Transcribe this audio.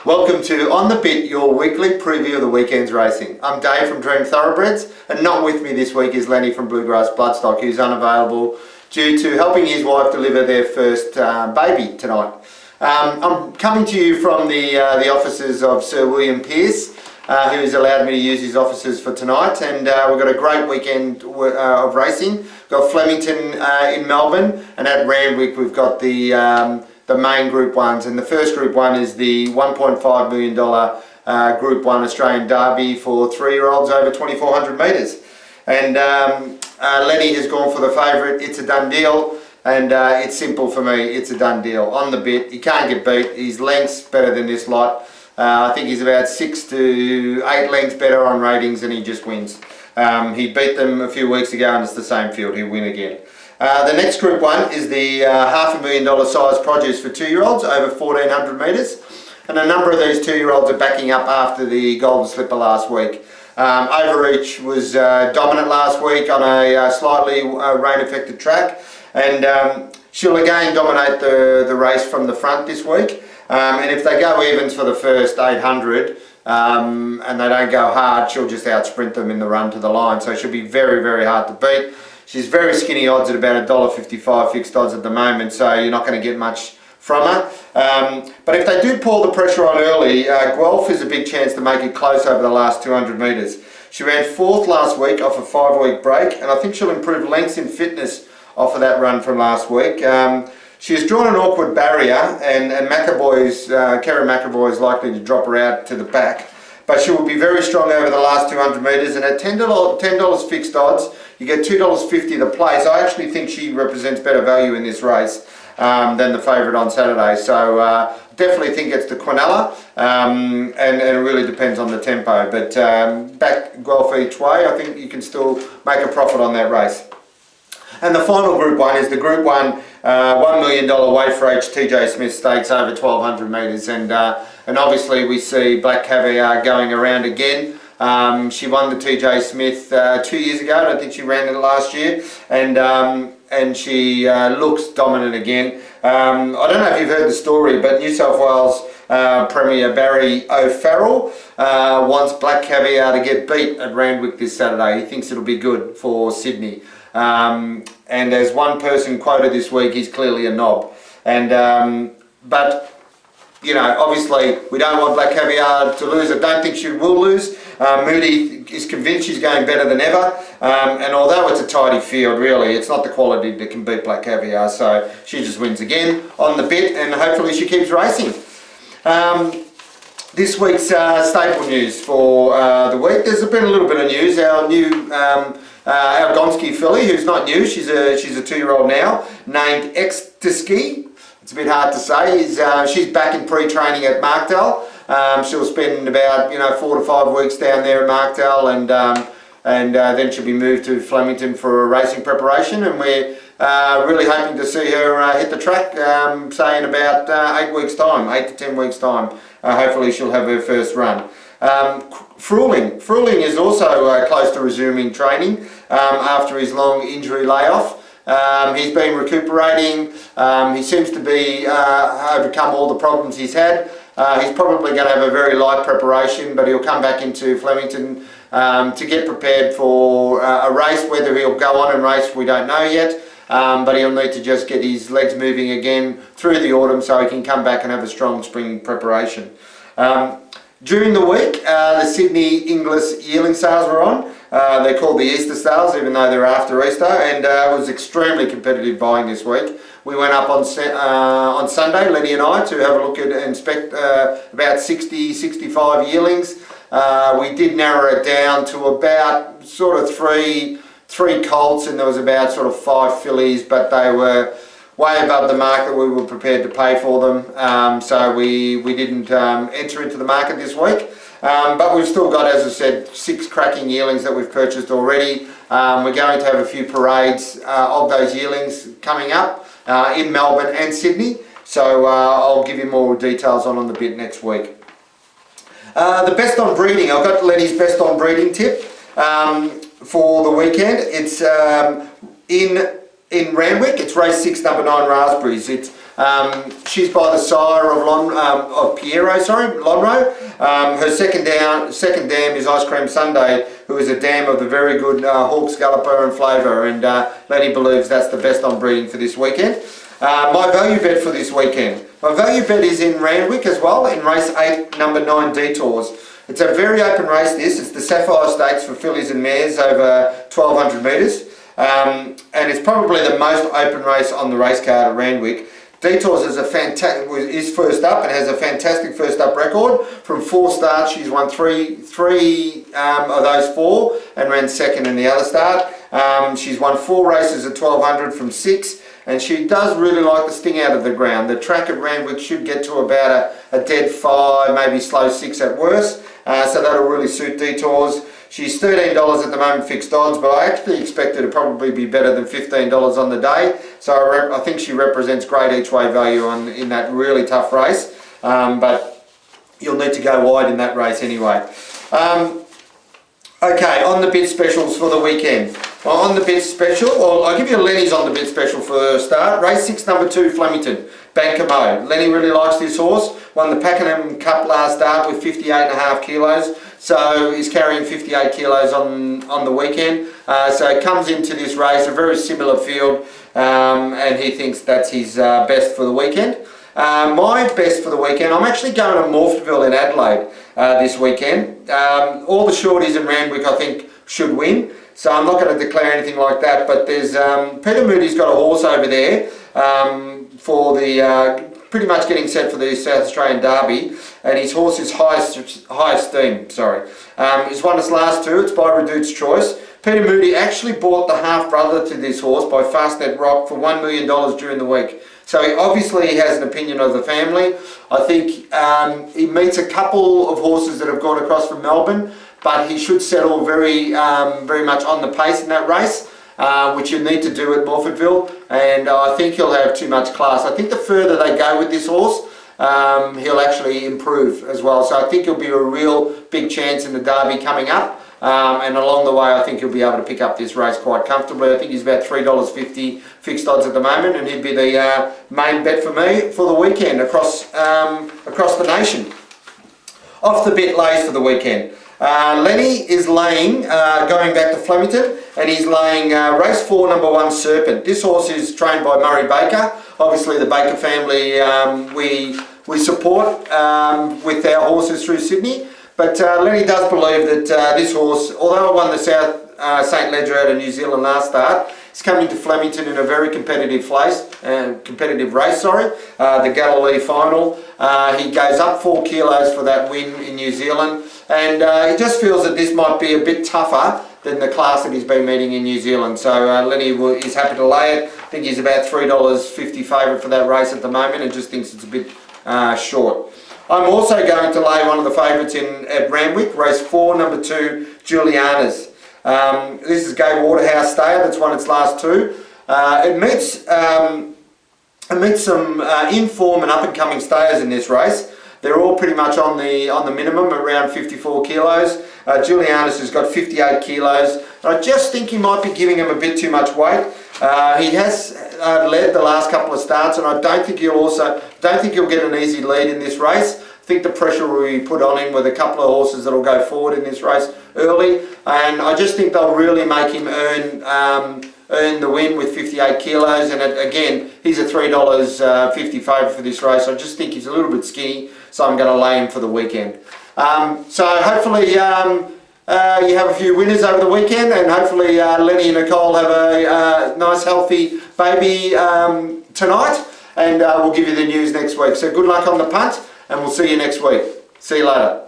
Welcome to On The Bit, your weekly preview of the weekend's racing. I'm Dave from Dream Thoroughbreds, and not with me this week is Lenny from Bluegrass Bloodstock, who's unavailable due to helping his wife deliver their first baby tonight. I'm coming to you from the offices of Sir William Pearce, who's allowed me to use his offices for tonight, and we've got a great weekend of racing. We've got Flemington in Melbourne, and at Randwick we've got the main Group 1s, and the first Group 1 is the $1.5 million Group 1 Australian Derby for 3-year-olds over 2,400 metres. And Lenny has gone for the favourite. It's a done deal, and it's simple for me. It's a done deal. On the bit, he can't get beat. His length's better than this lot. I think he's about 6 to 8 lengths better on ratings, and he just wins. He beat them a few weeks ago, and it's the same field. He'll win again. The next Group 1 is the $500,000 size produce for 2-year-olds over 1,400 metres, and a number of these 2-year-olds are backing up after the Golden Slipper last week. Overreach was dominant last week on a slightly rain-affected track, and she'll again dominate the race from the front this week. And if they go evens for the first 800 and they don't go hard, she'll just out-sprint them in the run to the line, so she'll be very, very hard to beat. She's very skinny odds at about $1.55 fixed odds at the moment, so you're not going to get much from her. But if they do pour the pressure on early, Guelph is a big chance to make it close over the last 200 metres. She ran 4th last week off a 5-week break, and I think she'll improve lengths in fitness off of that run from last week. She's drawn an awkward barrier, and Kerry McAvoy is likely to drop her out to the back. But she will be very strong over the last 200 metres, and at $10 fixed odds, you get $2.50 the place. I actually think she represents better value in this race than the favourite on Saturday. So definitely think it's the Quinella, and it really depends on the tempo. But back Guelph each way, I think you can still make a profit on that race. And the final Group 1 is the Group 1 $1 million weight for H TJ Smith Stakes over 1,200 metres, and obviously we see Black Caviar going around again. She won the TJ Smith 2 years ago. I don't think she ran it last year, and she looks dominant again. I don't know if you've heard the story, but New South Wales Premier Barry O'Farrell wants Black Caviar to get beat at Randwick this Saturday. He thinks it'll be good for Sydney. And as one person quoted this week, he's clearly a knob. But you know, obviously we don't want Black Caviar to lose. I don't think she will lose. Moody is convinced she's going better than ever, and although it's a tidy field, really, it's not the quality that can beat Black Caviar, so she just wins again on the bit, and hopefully she keeps racing. This week's stable news for the week. There's been a little bit of news. Our new our Gonski filly, who's not new, she's a 2-year-old now, named Ecstasy. It's a bit hard to say. She's back in pre-training at Markdale. She'll spend about 4 to 5 weeks down there at Markdale, and then she'll be moved to Flemington for a racing preparation. And we're really hoping to see her hit the track, say in about 8 weeks' time, 8 to 10 weeks' time. Hopefully she'll have her first run. Fruling is also close to resuming training after his long injury layoff. He's been recuperating. He seems to be overcome all the problems he's had. He's probably going to have a very light preparation, but he'll come back into Flemington to get prepared for a race. Whether he'll go on and race, we don't know yet, but he'll need to just get his legs moving again through the autumn so he can come back and have a strong spring preparation. During the week, the Sydney Inglis yearling sales were on. They're called the Easter sales, even though they're after Easter, and it was extremely competitive buying this week. We went up on Sunday, Lenny and I, to have a look at and inspect about 60-65 yearlings. We did narrow it down to about sort of three colts, and there was about sort of 5 fillies, but they were way above the mark that we were prepared to pay for them, so we didn't enter into the market this week. But we've still got, as I said, 6 cracking yearlings that we've purchased already. We're going to have a few parades of those yearlings coming up in Melbourne and Sydney, so I'll give you more details on the bit next week. The best on breeding, I've got Lenny's best on breeding tip for the weekend. It's in Randwick. It's race 6, number 9 Raspberries. It's She's by the sire of Lonro. Her second dam is Ice Cream Sunday, who is a dam of the very good Hawks Galloper and flavour, and Lenny believes that's the best on breeding for this weekend. My value bet for this weekend. My value bet is in Randwick as well, in race 8, number 9 Detours. It's a very open race this. It's the Sapphire Stakes for fillies and mares over 1200 metres. And it's probably the most open race on the race card at Randwick. Detours is first up and has a fantastic first up record. From 4 starts, she's won three of those 4 and ran second in the other start. She's won 4 races at 1200 from 6. And she does really like the sting out of the ground. The track at Randwick should get to about a dead 5, maybe slow 6 at worst. So that'll really suit Detours. She's $13 at the moment fixed odds, but I actually expect her to probably be better than $15 on the day. So I think she represents great each way value in that really tough race. But you'll need to go wide in that race anyway. Okay, on the bid specials for the weekend. Well, on the bid special, well, I'll give you Lenny's on the bid special for a start. Race 6, number 2, Flemington, Banker Mode. Lenny really likes this horse. Won the Pakenham Cup last start with 58.5 kilos. So he's carrying 58 kilos on the weekend. So he comes into this race, a very similar field, and he thinks that's his best for the weekend. My best for the weekend, I'm actually going to Morpheville in Adelaide this weekend. All the shorties in Randwick I think should win, so I'm not going to declare anything like that, but there's Peter Moody's got a horse over there for the pretty much getting set for the South Australian Derby, and his horse is high esteem. He's won his last 2, it's by Redute's Choice. Peter Moody actually bought the half-brother to this horse by Fastnet Rock for $1 million during the week. So he has an opinion of the family. I think he meets a couple of horses that have gone across from Melbourne, but he should settle very much on the pace in that race, which you need to do at Morfordville, and I think he'll have too much class. I think the further they go with this horse, he'll actually improve as well. So I think he'll be a real big chance in the Derby coming up. And along the way, I think he'll be able to pick up this race quite comfortably. I think he's about $3.50 fixed odds at the moment, and he'd be the main bet for me for the weekend across the nation. Off the bet lays for the weekend. Lenny is laying, going back to Flemington, and he's laying race 4, number 1, Serpent. This horse is trained by Murray Baker. Obviously, the Baker family we support with our horses through Sydney. But Lenny does believe that this horse, although it won the South St Ledger out of New Zealand last start, is coming to Flemington in a very competitive race. The Galilee final. He goes up 4 kilos for that win in New Zealand, and he just feels that this might be a bit tougher than the class that he's been meeting in New Zealand. So Lenny is happy to lay it. I think he's about $3.50 favourite for that race at the moment, and just thinks it's a bit short. I'm also going to lay one of the favourites at Randwick, race 4, number 2, Juliana's. This is Gay Waterhouse Stale, that's won its last 2. It meets some in-form and up-and-coming stayers in this race. They're all pretty much on the minimum, around 54 kilos. Juliana's has got 58 kilos. I just think he might be giving him a bit too much weight. He has led the last couple of starts, and I don't think he'll get an easy lead in this race. I think the pressure will be put on him with a couple of horses that will go forward in this race early, and I just think they'll really make him earn the win with 58 kilos. And again, he's a $3.50 favourite for this race. I just think he's a little bit skinny, so I'm going to lay him for the weekend. So hopefully you have a few winners over the weekend, and hopefully Lenny and Nicole have a nice healthy baby tonight, and we'll give you the news next week. So good luck on the punt, and we'll see you next week. See you later.